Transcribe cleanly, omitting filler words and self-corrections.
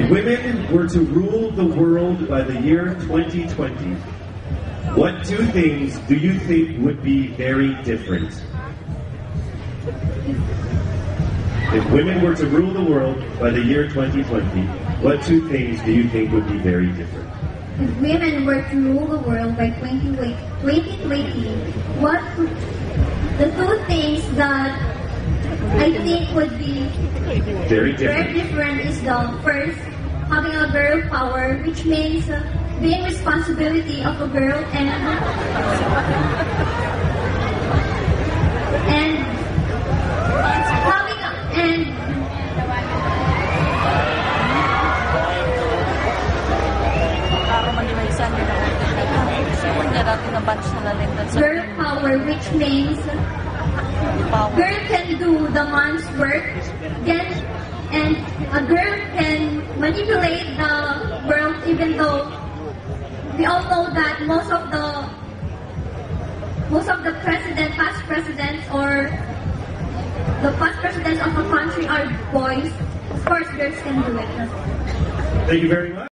If women were to rule the world by the year 2020, what two things do you think would be very different? If women were to rule the world by the year 2020, what two things do you think would be very different? If women were to rule the world by 2020, what the two things that I think would be very different is the first, having a girl power, which means being responsibility of a girl and having girl power, which means girl can do the man's work, and a girl can manipulate the world, even though we all know that most of the past presidents, or the past presidents of a country are boys. Of course, girls can do it. Thank you very much.